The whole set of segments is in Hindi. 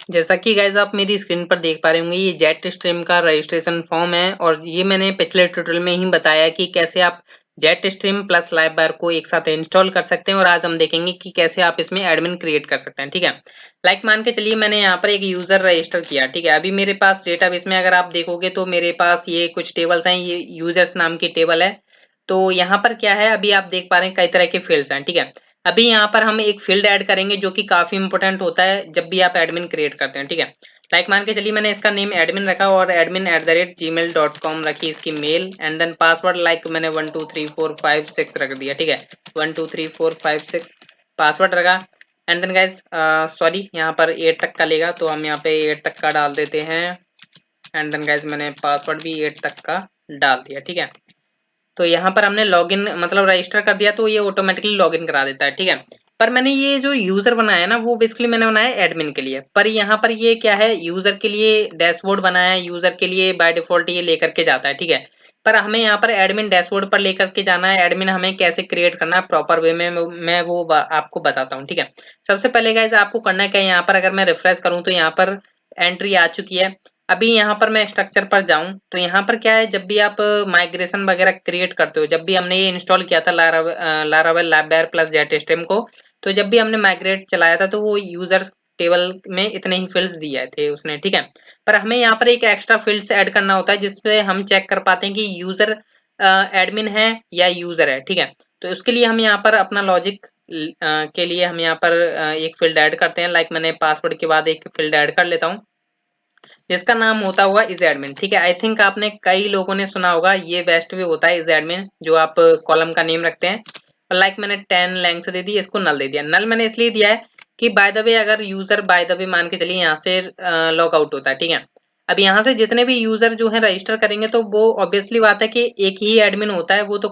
जैसा कि गाइज आप मेरी स्क्रीन पर देख पा रहे होंगे, ये जेट स्ट्रीम का रजिस्ट्रेशन फॉर्म है और ये मैंने पिछले ट्यूटोरियल में ही बताया कि कैसे आप जेट स्ट्रीम प्लस लाइव को एक साथ इंस्टॉल कर सकते हैं। और आज हम देखेंगे कि कैसे आप इसमें एडमिन क्रिएट कर सकते हैं। ठीक है, लाइक मान के चलिए मैंने यहाँ पर एक यूजर रजिस्टर किया। ठीक है, अभी मेरे पास डेटाबेस में अगर आप देखोगे तो मेरे पास ये कुछ टेबल्स हैं, ये यूजर्स नाम की टेबल है। तो यहाँ पर क्या है, अभी आप देख पा रहे हैं कई तरह के फील्ड्स हैं। ठीक है, अभी यहाँ पर हम एक फील्ड ऐड करेंगे जो कि काफी इंपॉर्टेंट होता है जब भी आप एडमिन क्रिएट करते हैं। ठीक है, लाइक मान के चलिए मैंने इसका नेम एडमिन रखा और admin@gmail.com रखी इसकी mail, and then password like मैंने 1 2 3 4 5 6 रख दिया। ठीक है, 1 2 3 4 5 6 पासवर्ड रखा। एंड देन गाइज सॉरी, यहाँ पर 8 तक का लेगा तो हम यहाँ पे 8 तक का डाल देते हैं। एंड देन गाइज मैंने पासवर्ड भी 8 तक का डाल दिया। ठीक है, तो यहाँ पर हमने लॉगिन मतलब रजिस्टर कर दिया तो ये ऑटोमेटिकली लॉगिन करा देता है। ठीक है, पर मैंने ये जो यूजर बनाया है ना, वो बेसिकली मैंने बनाया है एडमिन के लिए। पर यहाँ पर ये क्या है, यूजर के लिए डैशबोर्ड बनाया है, यूजर के लिए बाय डिफॉल्ट ये लेकर के जाता है। ठीक है, पर हमें यहाँ पर एडमिन डैशबोर्ड पर लेकर के जाना है। एडमिन हमें कैसे क्रिएट करना है प्रॉपर वे में, मैं वो आपको बताता हूँ। ठीक है, सबसे पहले गाइस आपको करना क्या है, यहाँ पर अगर मैं रिफ्रेश करूँ तो यहाँ पर एंट्री आ चुकी है। अभी यहाँ पर मैं स्ट्रक्चर पर जाऊं तो यहाँ पर क्या है, जब भी आप माइग्रेशन वगैरह क्रिएट करते हो, जब भी हमने ये इंस्टॉल किया था लारावेल लैबवेयर प्लस जेटस्ट्रीम को, तो जब भी हमने माइग्रेट चलाया था तो वो यूजर टेबल में इतने ही फील्ड्स दिए थे उसने। ठीक है, पर हमें यहाँ पर एक एक्स्ट्रा फील्ड्स ऐड करना होता है जिससे हम चेक कर पाते हैं कि यूजर एडमिन है या यूजर है। ठीक है, तो उसके लिए हम यहाँ पर अपना लॉजिक के लिए हम यहाँ पर एक फील्ड ऐड करते हैं। लाइक मैंने पासवर्ड के बाद एक फील्ड ऐड कर लेता हूँ जिसका नाम होता हुआ इज एडमिन। ठीक है, आई थिंक आपने कई लोगों ने सुना होगा, ये बेस्ट भी होता है इज एडमिन, जो आप कॉलम का नेम रखते हैं। और लाइक मैंने 10 लेंथ दे दी, इसको नल दे दिया। नल मैंने इसलिए दिया है कि बाय द वे अगर यूजर बाय द वे मान के चलिए यहाँ से लॉग आउट होता है। ठीक है, अब यहाँ से जितने भी यूजर जो है रजिस्टर करेंगे तो वो ऑब्वियसली बात है कि एक ही एडमिन होता है। वो तो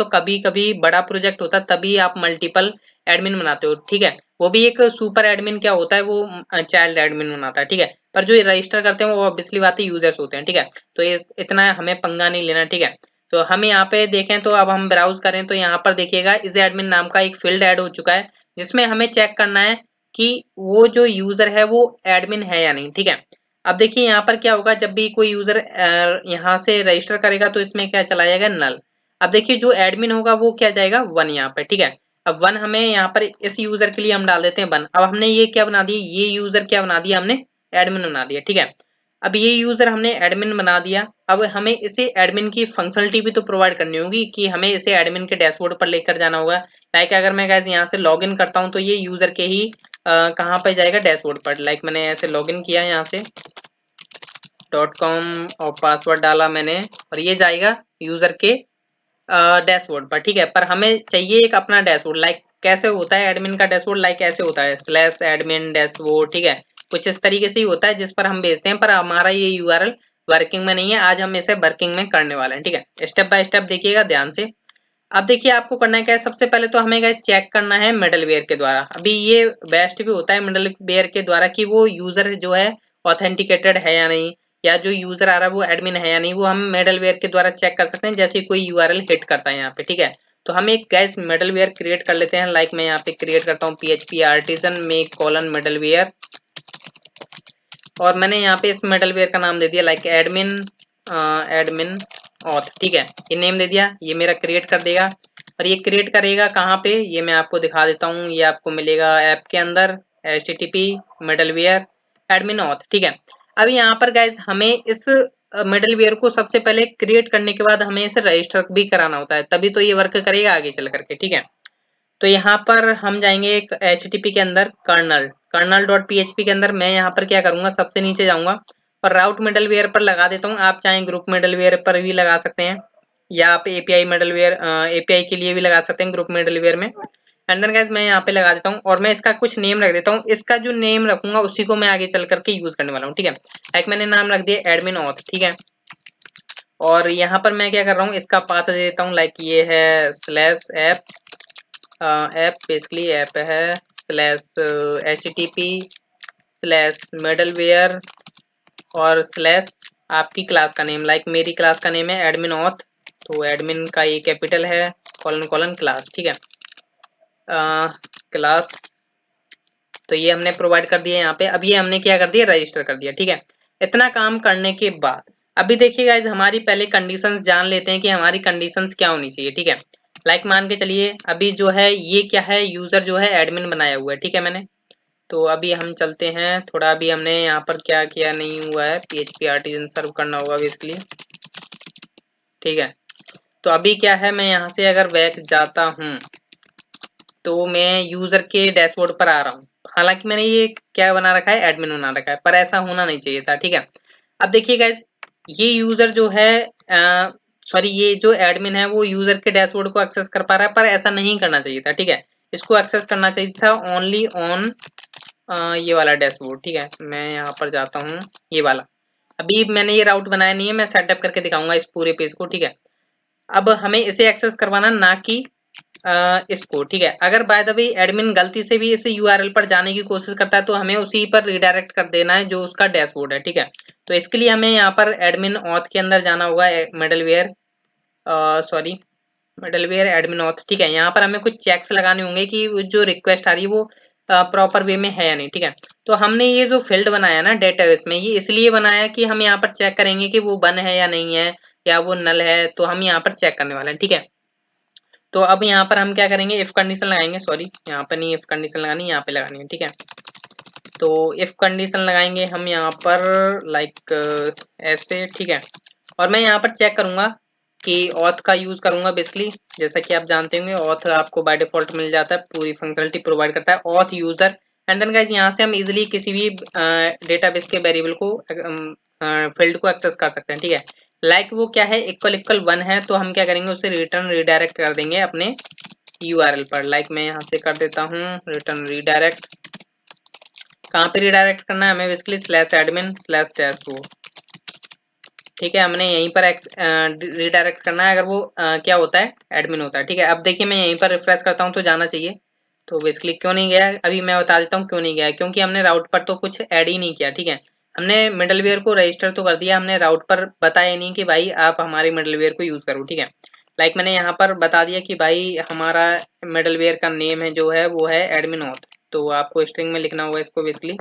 कभी कभी बड़ा प्रोजेक्ट होता है तभी आप मल्टीपल एडमिन बनाते हो। ठीक है, वो भी एक सुपर एडमिन क्या होता है, वो चाइल्ड एडमिन बनाता है। ठीक है, पर जो ये रजिस्टर करते हैं वो ऑब्वियसली बात है यूजर्स होते हैं। ठीक है, तो ये इतना हमें पंगा नहीं लेना। ठीक है, तो हम यहाँ पे देखें तो अब हम ब्राउज करें तो यहाँ पर देखिएगा इस एडमिन नाम का एक फील्ड ऐड हो चुका है जिसमें हमें चेक करना है कि वो जो यूजर है वो एडमिन है या नहीं। ठीक है, अब देखिए यहाँ पर क्या होगा, जब भी कोई यूजर यहाँ से रजिस्टर करेगा तो इसमें क्या चला जाएगा, नल। अब देखिए जो एडमिन होगा वो क्या जाएगा, 1 यहाँ पे। ठीक है, अब 1 हमें यहाँ पर इस यूजर के लिए हम डाल देते हैं 1। अब हमने ये क्या बना दिया, ये यूजर क्या बना दिया, हमने एडमिन बना दिया। ठीक है, अब ये यूजर हमने एडमिन बना दिया। अब हमें इसे एडमिन की फंक्शनलिटी भी तो प्रोवाइड करनी होगी कि हमें इसे एडमिन के डैशबोर्ड पर लेकर जाना होगा। लाइक अगर मैं गाइस यहाँ से लॉगिन करता हूँ तो ये यूजर के ही कहाँ पर जाएगा, डैशबोर्ड पर। लाइक मैंने ऐसे लॉगिन किया यहाँ से .com और पासवर्ड डाला मैंने और ये जाएगा यूजर के डैशबोर्ड पर। ठीक है, पर हमें चाहिए एक अपना डैशबोर्ड। लाइक कैसे होता है एडमिन का डैशबोर्ड, लाइक ऐसे होता है /admin डैशबोर्ड। ठीक है, कुछ इस तरीके से ही होता है जिस पर हम भेजते हैं, पर हमारा ये यूआरएल वर्किंग में नहीं है। आज हम इसे वर्किंग में करने वाले हैं। ठीक है, स्टेप बाय स्टेप देखिएगा ध्यान से। अब देखिए आपको करना है क्या है, सबसे पहले तो हमें चेक करना है मिडलवेयर के द्वारा। अभी ये बेस्ट भी होता है मिडलवेयर के द्वारा कि वो यूजर जो है ऑथेंटिकेटेड है या नहीं, या जो यूजर आ रहा है वो एडमिन है या नहीं, वो हम मिडलवेयर के द्वारा चेक कर सकते हैं जैसे कोई यूआरएल हिट करता है यहाँ पे। ठीक है, तो हम एक गैस मिडलवेयर क्रिएट कर लेते हैं। लाइक मैं यहाँ पे क्रिएट करता हूँ PHP artisan make colon middleware, और मैंने यहाँ पे इस मिडलवेयर का नाम दे दिया लाइक एडमिन ऑथ। ठीक है, ये नेम दे दिया, ये मेरा क्रिएट कर देगा। और ये क्रिएट करेगा कहाँ पे, ये मैं आपको दिखा देता हूँ। ये आपको मिलेगा ऐप के अंदर HTTP मिडलवेयर एडमिन ऑथ। ठीक है, अब यहाँ पर गाइज हमें इस मिडलवेयर को सबसे पहले क्रिएट करने के बाद हमें इसे रजिस्टर भी कराना होता है, तभी तो ये वर्क करेगा आगे चल करके। ठीक है, तो यहाँ पर हम जाएंगे एक HTTP के अंदर कर्नल.php के अंदर। मैं यहाँ पर क्या करूंगा, सबसे नीचे जाऊंगा और राउट मिडलवेयर पर लगा देता हूँ। आप चाहें ग्रुप मिडलवेयर पर भी लगा सकते हैं, या आप API मिडलवेयर API के लिए भी लगा सकते हैं ग्रुप मिडलवेयर में। एंड देन गाइस मैं यहाँ पे लगा देता हूँ और मैं इसका कुछ नेम रख देता हूँ। इसका जो नेम रखूंगा उसी को मैं आगे चल करके यूज करने वाला हूँ। ठीक है, लाइक मैंने नाम रख दिया एडमिन ऑथ। ठीक है, और यहाँ पर मैं क्या कर रहा हूँ, इसका पाथ दे देता हूँ। लाइक ये है /ऐप ऐप बेसिकली ऐप है /HTTP/मिडलवेयर और आपकी क्लास का नेम। लाइक मेरी क्लास का नेम है एडमिन ऑथ, तो एडमिन का ये कैपिटल है कॉलन कॉलन क्लास। ठीक है, क्लास तो ये हमने प्रोवाइड कर दिया यहाँ पे। अब ये हमने क्या कर दिया, रजिस्टर कर दिया, ठीक है। इतना काम करने के बाद अभी देखिए गाइज, हमारी पहले कंडीशंस जान लेते हैं कि हमारी कंडीशंस क्या होनी चाहिए, ठीक है। लाइक मान के चलिए अभी जो है ये क्या है, यूजर जो है एडमिन बनाया हुआ है, ठीक है मैंने। तो अभी हम चलते हैं थोड़ा, अभी हमने यहाँ पर क्या किया नहीं हुआ है, PHP आर्टिजन सर्व करना होगा बेसिकली, ठीक है। तो अभी क्या है, मैं यहाँ से अगर बैक जाता हूँ तो मैं यूजर के डैशबोर्ड पर आ रहा हूँ। हालांकि मैंने ये क्या बना रखा है, एडमिन बना रखा है, पर ऐसा होना नहीं चाहिए था, ठीक है। अब देखिए गाइज, ये यूजर जो है सॉरी ये जो एडमिन है वो यूजर के डैशबोर्ड को एक्सेस कर पा रहा है, पर ऐसा नहीं करना चाहिए था, ठीक है। इसको एक्सेस करना चाहिए था ओनली ऑन ये वाला डैशबोर्ड, ठीक है। मैं यहाँ पर जाता हूँ, ये वाला। अभी मैंने ये राउट बनाया नहीं है, मैं सेटअप करके दिखाऊंगा इस पूरे पेज को, ठीक है। अब हमें इसे एक्सेस करवाना, ना कि इसको, ठीक है। अगर बाय द वे एडमिन गलती से भी इस यूआरएल पर जाने की कोशिश करता है तो हमें उसी पर रिडायरेक्ट कर देना है जो उसका डैशबोर्ड है, ठीक है। तो इसके लिए हमें यहाँ पर एडमिन ऑथ के अंदर जाना होगा, middleware sorry middleware admin auth, ठीक है। यहाँ पर हमें कुछ चेक्स लगाने होंगे कि जो रिक्वेस्ट आ रही है वो प्रॉपर वे में है या नहीं, ठीक है। तो हमने ये जो फील्ड बनाया ना डेटाबेस में, ये इसलिए बनाया कि हम यहाँ पर चेक करेंगे कि वो बन है या नहीं है, या वो नल है, तो हम यहाँ पर चेक करने वाले हैं, ठीक है। तो अब यहाँ पर हम क्या करेंगे, इफ कंडीशन लगाएंगे, सॉरी यहाँ पर नहीं इफ कंडीशन लगानी, यहाँ पे लगानी है, ठीक है। तो इफ कंडीशन लगाएंगे हम यहाँ पर लाइक ऐसे, ठीक है। और मैं यहाँ पर चेक करूंगा कि ऑथ का यूज करूंगा बेसिकली, जैसा कि आप जानते होंगे ऑथ आपको बाय डिफॉल्ट मिल जाता है, पूरी फंक्शनलिटी प्रोवाइड करता है auth user. And then guys यहाँ से हम इजिली किसी भी डेटाबेस के वेरिएबल को फील्ड को एक्सेस कर सकते हैं, ठीक है। लाइक वो क्या है, इक्वल इक्वल 1 है, तो हम क्या करेंगे, उसे रिटर्न रिडायरेक्ट कर देंगे अपने यूआरएल पर। लाइक मैं यहाँ से कर देता हूँ रिटर्न रिडायरेक्ट। कहाँ पे रिडायरेक्ट करना है हमें, बेसिकली /admin/dashboard, ठीक है। हमने यहीं पर रिडायरेक्ट करना है अगर वो क्या होता है, एडमिन होता है, ठीक है। अब देखिए मैं यहीं पर रिफ्रेश करता हूँ तो जाना चाहिए। तो बेसिकली क्यों नहीं गया, अभी मैं बता देता हूँ क्यों नहीं गया, क्योंकि हमने राउट पर तो कुछ ऐड ही नहीं किया, ठीक है। हमने मिडलवेयर को रजिस्टर तो कर दिया, हमने राउट पर बताया नहीं कि भाई आप हमारे मिडलवेयर को यूज करो, ठीक है। लाइक मैंने यहाँ पर बता दिया कि भाई हमारा मिडलवेयर का नेम है जो है वो है एडमिन ऑथ, तो आपको स्ट्रिंग में लिखना होगा इसको बेसिकली।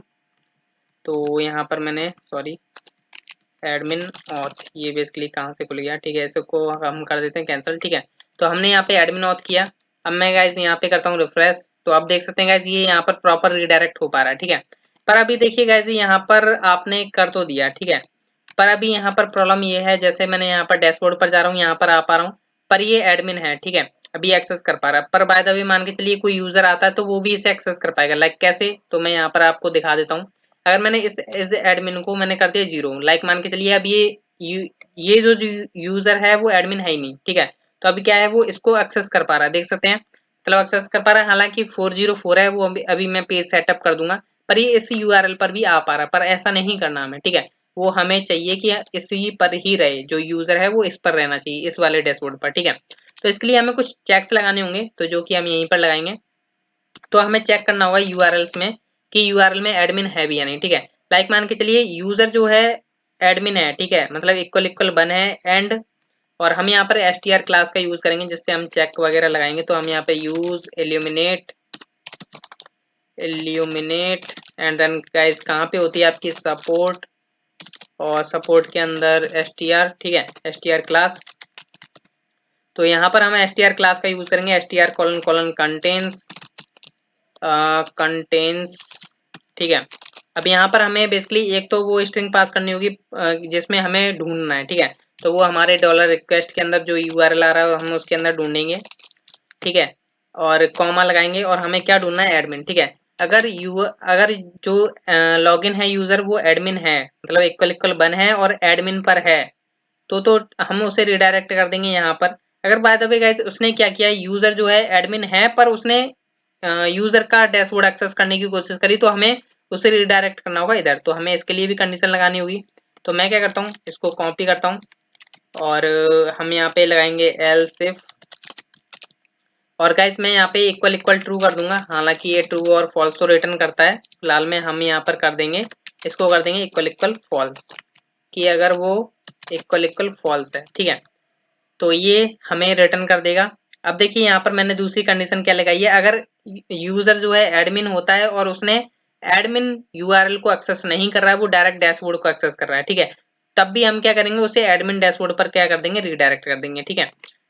तो यहाँ पर मैंने सॉरी एडमिन ऑथ, ये बेसिकली कहाँ से खुल गया, ठीक है। इसको हम कर देते हैं कैंसिल, ठीक है। तो हमने यहाँ पे एडमिन ऑथ किया। अब मैं गाइज यहाँ पे करता हूँ रिफ्रेश, तो आप देख सकते हैं गाइज ये यहाँ पर प्रॉपर रिडायरेक्ट हो पा रहा है, ठीक है। पर अभी देखिए गाइज यहाँ पर आपने कर तो दिया, ठीक है। पर अभी यहाँ पर प्रॉब्लम ये है, जैसे मैंने यहाँ पर डैशबोर्ड पर जा रहा हूँ, यहाँ पर आ पा रहा हूँ, पर ये एडमिन है, ठीक है। अभी एक्सेस कर पा रहा है, पर बाय द वे मान के चलिए कोई यूजर आता है तो वो भी इसे एक्सेस कर पाएगा। लाइक कैसे, तो मैं यहाँ पर आपको दिखा देता हूँ। अगर मैंने इस एडमिन को मैंने कर दिया 0, लाइक मान के चलिए अब ये जो यूजर है वो एडमिन है ही नहीं, ठीक है। तो अभी क्या है, वो इसको एक्सेस कर पा रहा है, देख सकते हैं, मतलब एक्सेस कर पा रहा है। हालांकि 404 है वो, अभी मैं पेज सेटअप कर दूंगा, पर ये इस यूआरएल पर भी आ पा रहा है। पर ऐसा नहीं करना हमें, ठीक है। वो हमें चाहिए कि इसी पर ही रहे, जो यूजर है वो इस पर रहना चाहिए, इस वाले डैशबोर्ड पर, ठीक है। तो इसके लिए हमें कुछ चेक्स लगाने होंगे, तो जो कि हम यहीं पर लगाएंगे। तो हमें चेक करना होगा यूआरएल्स में कि यूआरएल में एडमिन है भी या नहीं, ठीक है। लाइक मान के चलिए यूजर जो है एडमिन है, ठीक है, मतलब इक्वल इक्वल 1 है एंड, और हम यहाँ पर str क्लास का यूज करेंगे जिससे हम चेक वगैरह लगाएंगे। तो हम यहाँ पे use illuminate and then guys कहाँ पे होती है आपकी सपोर्ट, और सपोर्ट के अंदर str, ठीक है, str क्लास। तो यहाँ पर हम str क्लास का यूज करेंगे, str : कंटेन्स, ठीक है। अब यहाँ पर हमें बेसिकली एक तो वो स्ट्रिंग पास करनी होगी जिसमें हमें ढूंढना है, ठीक है। तो वो हमारे $रिक्वेस्ट के अंदर जो यूआरएल आ रहा है हम उसके अंदर ढूंढेंगे, ठीक है। और कॉमा लगाएंगे और हमें क्या ढूंढना है, एडमिन, ठीक है। अगर जो लॉगिन है यूजर वो एडमिन है, मतलब इक्वल इक्वल 1 है और एडमिन पर है, तो हम उसे रिडायरेक्ट कर देंगे यहाँ पर। अगर बाय द वे गाइस उसने क्या किया, यूजर जो है एडमिन है पर उसने यूजर का डैशबोर्ड एक्सेस करने की कोशिश करी, तो हमें उसे रिडायरेक्ट करना होगा इधर। तो हमें इसके लिए भी कंडीशन लगानी होगी। तो मैं क्या करता हूँ, इसको कॉपी करता हूँ और हम यहाँ पे लगाएंगे एल्स इफ, और गाइस मैं यहाँ पे इक्वल इक्वल ट्रू कर दूंगा। हालांकि ये ट्रू और फॉल्स तो रिटर्न करता है, फिलहाल में हम यहाँ पर कर देंगे, इसको कर देंगे इक्वल इक्वल फॉल्स, कि अगर वो इक्वल इक्वल फॉल्स है, ठीक है, तो ये हमें रिटर्न कर देगा। अब देखिए यहाँ पर मैंने दूसरी कंडीशन क्या लगाई है, अगर यूजर जो है एडमिन होता है और उसने एडमिन यूआरएल को एक्सेस नहीं कर रहा है, वो डायरेक्ट डैशबोर्ड को एक्सेस कर रहा है, ठीक है, तब भी हम क्या करेंगे, उसे एडमिन डैशबोर्ड पर क्या कर देंगे, रिडायरेक्ट कर देंगे, ठीक है।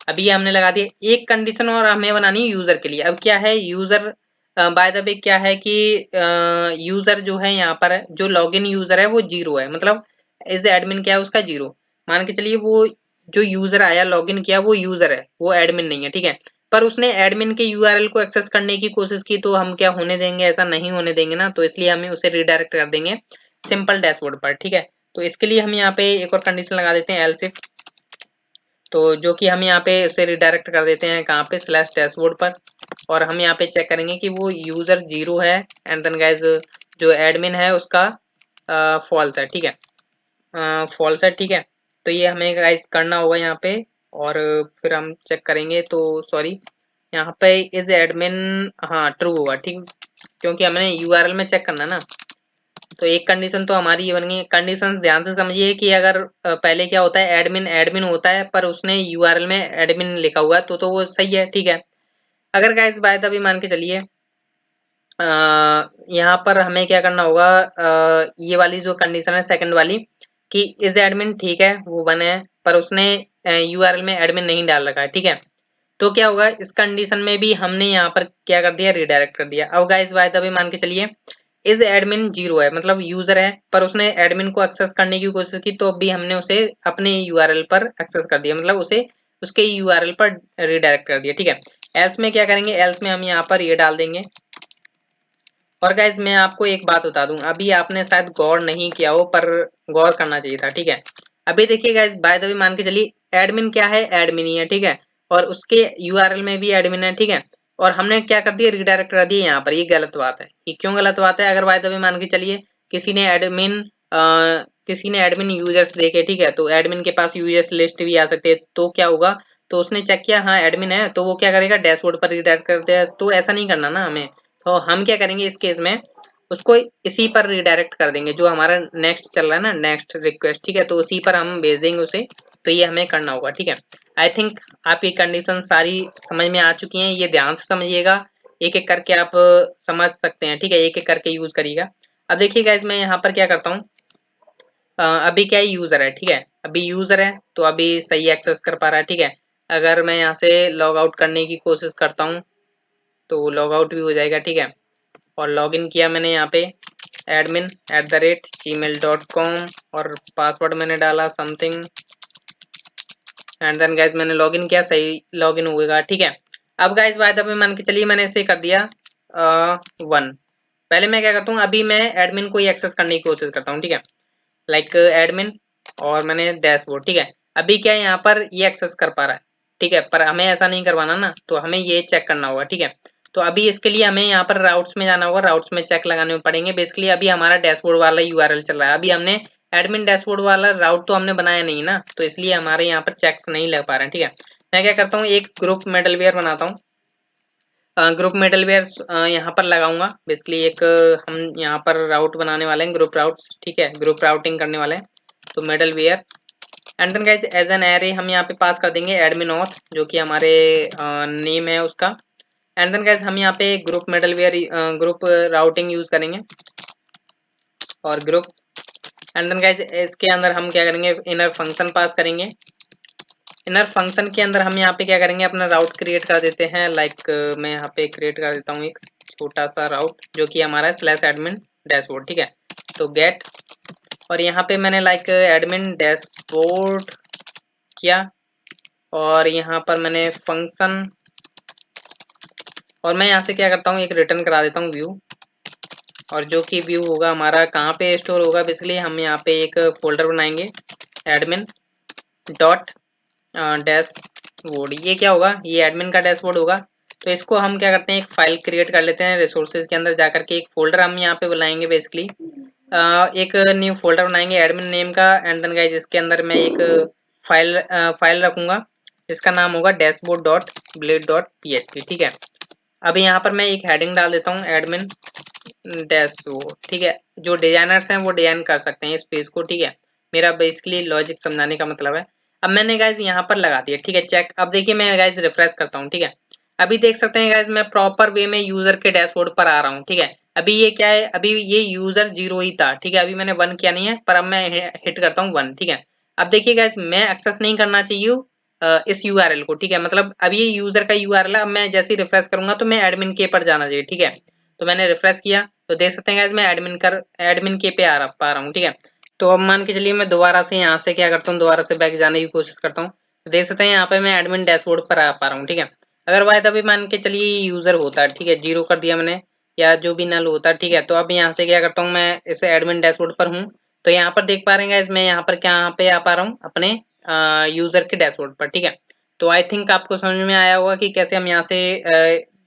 अभी ये हमने लगा दिया एक कंडीशन, और हमें बनानी है यूजर के लिए। अब क्या है यूजर, बाय द वे क्या है कि यूजर जो है यहाँ पर जो लॉगिन यूजर है वो 0 है, मतलब एज एडमिन क्या है उसका 0। मान के चलिए वो जो यूजर आया लॉगिन किया वो यूजर है, वो एडमिन नहीं है, ठीक है, पर उसने एडमिन के यूआरएल को एक्सेस करने की कोशिश की, तो हम क्या होने देंगे, ऐसा नहीं होने देंगे ना, तो इसलिए हमें उसे रिडायरेक्ट कर देंगे सिंपल डैशबोर्ड पर, ठीक है। तो इसके लिए हम यहाँ पे एक और कंडीशन लगा देते हैं एल्स इफ, तो जो कि हम यहाँ पे उसे रिडायरेक्ट कर देते हैं कहाँ पे, स्लैश डैशबोर्ड पर, और हम यहाँ पे चेक करेंगे कि वो यूजर 0 है, एंड देन गाइज जो एडमिन है उसका फॉल्स है, ठीक है, फॉल्स है, ठीक है। तो ये हमें गाइज करना होगा यहाँ पे, और फिर हम चेक करेंगे, तो सॉरी यहाँ पे इज एडमिन, हाँ ट्रू होगा, ठीक, क्योंकि हमने यूआरएल में चेक करना ना। तो एक कंडीशन तो हमारी ये बन गई। कंडीशन ध्यान से समझिए कि अगर पहले क्या होता है, एडमिन एडमिन होता है पर उसने यूआरएल में एडमिन लिखा हुआ है, तो वो सही है, ठीक है। अगर गाइस बाय द वे मान के चलिए यहाँ पर हमें क्या करना होगा, ये वाली जो कंडीशन है सेकंड वाली, कि इज एडमिन, ठीक है वो बने है, पर उसने यूआरएल में एडमिन नहीं डाल रखा है, ठीक है। तो क्या होगा, इस कंडीशन में भी हमने यहाँ पर क्या कर दिया, रिडायरेक्ट कर दिया। अब गाइस बाय द वे मान के चलिए इज एडमिन 0 है, मतलब यूजर है पर उसने एडमिन को एक्सेस करने की कोशिश की, तो अभी हमने उसे अपने यूआरएल पर एक्सेस कर दिया, मतलब उसे उसके यूआरएल पर रिडायरेक्ट कर दिया, ठीक है। एल्स में क्या करेंगे, एल्स में हम यहाँ पर ये डाल देंगे। और गाइज मैं आपको एक बात बता दूं, अभी आपने शायद गौर नहीं किया हो पर गौर करना चाहिए था, ठीक है। अभी देखिए गाइज बाय द वे मान के चलिए एडमिन क्या है, एडमिन ही है, ठीक है, और उसके यूआरएल में भी एडमिन है, ठीक है, और हमने क्या कर दिया, रिडायरेक्ट कर दिया यहाँ पर। ये गलत बात है। ये क्यों गलत बात है, अगर बाय द वे मान के चलिए किसी ने एडमिन यूजर्स देखे, ठीक है, तो एडमिन के पास यूजर्स लिस्ट भी आ सकते हैं, तो क्या होगा, तो उसने चेक किया हाँ एडमिन है, तो वो क्या करेगा, डैशबोर्ड पर रिडायरेक्ट कर दिया। तो ऐसा नहीं करना ना हमें। तो हम क्या करेंगे इस केस में, उसको इसी पर रिडायरेक्ट कर देंगे जो हमारा नेक्स्ट चल रहा है ना, नेक्स्ट रिक्वेस्ट, ठीक है, तो उसी पर हम भेज देंगे उसे। तो ये हमें करना होगा, ठीक है। आई थिंक आपकी कंडीशन सारी समझ में आ चुकी हैं, ये ध्यान से समझिएगा, एक एक करके आप समझ सकते हैं, ठीक है, एक एक करके यूज करिएगा। अब देखिए गाइस मैं यहाँ पर क्या करता हूँ, अभी क्या है, यूजर है, ठीक है, अभी यूजर है तो अभी सही एक्सेस कर पा रहा है, ठीक है। अगर मैं यहाँ से लॉग आउट करने की कोशिश करता हूँ तो लॉग आउट भी हो जाएगा, ठीक है, और लॉगिन किया मैंने यहाँ पे admin@gmail.com, और पासवर्ड मैंने डाला समथिंग, एंड देन गाइज मैंने लॉगिन किया, सही लॉगिन होगा, ठीक है। अब गाइज बाय द वे मान के चलिए मैंने इसे कर दिया 1। पहले मैं क्या करता हूँ, अभी मैं एडमिन को ही एक्सेस करने की कोशिश करता हूँ, ठीक है, लाइक एडमिन, और मैंने डैशबोर्ड, ठीक है। अभी क्या है यहाँ पर ये एक्सेस कर पा रहा है, ठीक है, पर हमें ऐसा नहीं करवाना ना, तो हमें ये चेक करना होगा, ठीक है। तो अभी इसके लिए हमें यहाँ पर राउट्स में जाना होगा, राउट्स में चेक लगाने पड़ेंगे। बेसिकली अभी हमारा डैशबोर्ड वाला यूआरएल चल रहा है, अभी हमने एडमिन डैशबोर्ड वाला राउट तो हमने बनाया नहीं ना, तो इसलिए हमारे यहाँ पर चेक्स नहीं लग पा रहे हैं, ठीक है। मैं क्या करता हूँ, एक ग्रुप मिडलवेयर बनाता हूँ, ग्रुप मिडलवेयर यहाँ पर लगाऊंगा। बेसिकली एक हम यहाँ पर राउट बनाने वाले हैं, ग्रुप राउट, ठीक है, ग्रुप राउटिंग करने वाले हैं, तो middleware, and then guys as an array हम यहाँ पे पास कर देंगे एडमिन ऑथ, जो कि हमारे नेम है उसका, एंड देन गाइस हम यहाँ पे group middleware group routing use करेंगे, और ग्रुप, एंड देन गाइस इसके अंदर हम क्या करेंगे, इनर फंक्शन पास करेंगे। इनर फंक्शन के अंदर हम यहाँ पे क्या करेंगे, अपना राउट क्रिएट कर देते हैं, लाइक मैं यहाँ पे क्रिएट कर देता हूँ एक छोटा सा राउट, जो कि हमारा स्लैश एडमिन डैशबोर्ड, ठीक है, तो गेट, और यहाँ पे मैंने लाइक एडमिन डैशबोर्ड किया, और यहाँ पर मैंने फंक्शन, और मैं यहाँ से क्या करता हूँ, एक रिटर्न करा देता हूँ व्यू, और जो कि व्यू होगा हमारा कहाँ पे स्टोर होगा, बेसिकली हम यहाँ पे एक फोल्डर बनाएंगे एडमिन डॉट डैशबोर्ड। ये क्या होगा, ये एडमिन का डैशबोर्ड होगा। तो इसको हम क्या करते हैं, एक फाइल क्रिएट कर लेते हैं, रिसोर्सेज के अंदर जाकर के एक फोल्डर हम यहाँ पे बनाएंगे, बेसिकली एक न्यू फोल्डर बनाएंगे एडमिन नेम का, एंड देन गाइस इसके अंदर मैं एक फाइल रखूंगा जिसका नाम होगा dashboard dot blade dot php, ठीक है। अभी यहाँ पर मैं एक हेडिंग डाल देता हूँ एडमिन डैशबोर्ड, ठीक है, जो डिजाइनर्स हैं वो डिजाइन कर सकते हैं इस पेज को, ठीक है, मेरा बेसिकली लॉजिक समझाने का मतलब है। अब मैंने गाइज यहाँ पर लगा दिया, ठीक है, चेक। अब देखिए मैं गाइज रिफ्रेश करता हूँ, ठीक है। अभी देख सकते हैं गाइज मैं प्रॉपर वे में यूजर के डैशबोर्ड पर आ रहा हूँ, ठीक है। अभी ये क्या है, अभी ये यूजर 0 ही था, ठीक है। अभी मैंने 1 किया नहीं है, पर अब मैं हिट करता हूँ 1, ठीक है। अब देखिए गाइज मैं एक्सेस नहीं करना चाहिए इस यूआरएल को, ठीक है। मतलब अब ये यूजर का यूआरएल है। अब मैं जैसे ही रिफ्रेश करूंगा तो मैं एडमिन के पर जाना चाहिए, ठीक है। तो मैंने रिफ्रेश किया तो देख सकते हैं गाइज मैं एडमिन के पे पा रहा हूँ, ठीक है। तो अब मान के चलिए मैं दोबारा से यहाँ से क्या करता हूँ, दोबारा से बैक जाने की कोशिश करता हूँ। तो देख सकते हैं यहाँ पे मैं एडमिन डैशबोर्ड पर आ पा रहा हूँ, ठीक है। अदरवाइज अभी मान के चलिए यूजर होता है, ठीक है, 0 कर दिया मैंने या जो भी नल होता है, ठीक है। तो अब यहाँ से क्या करता हूँ, मैं इस एडमिन डैशबोर्ड पर हूँ। तो यहाँ पर देख पा रहे हैं मैं यहाँ पर क्या पे आ पा रहा हूँ, अपने यूजर के डैशबोर्ड पर, ठीक है। तो आई थिंक आपको समझ में आया होगा कि कैसे हम यहाँ से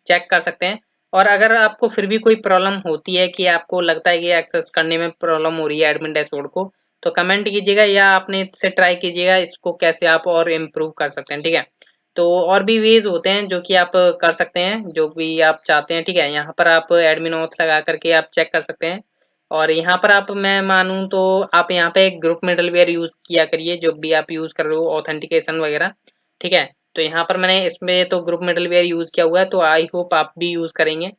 चेक कर सकते हैं। और अगर आपको फिर भी कोई प्रॉब्लम होती है कि आपको लगता है कि एक्सेस करने में प्रॉब्लम हो रही है एडमिन डैशबोर्ड को, तो कमेंट कीजिएगा या अपने इससे ट्राई कीजिएगा इसको कैसे आप और इम्प्रूव कर सकते हैं, ठीक है। तो और भी वेज होते हैं जो कि आप कर सकते हैं, जो भी आप चाहते हैं, ठीक है। यहाँ पर आप एडमिन ऑथ लगा करके आप चेक कर सकते हैं। और यहाँ पर आप मैं मानूं तो आप यहाँ पे ग्रुप मिडलवेयर यूज किया करिए, जो भी आप यूज कर रहे हो ऑथेंटिकेशन वगैरह, ठीक है। तो यहाँ पर मैंने इसमें तो ग्रुप मिडलवेयर यूज किया हुआ है, तो आई होप आप भी यूज करेंगे।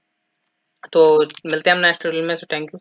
तो मिलते हैं हम नेक्स्ट ट्यूटोरियल में, सो थैंक यू।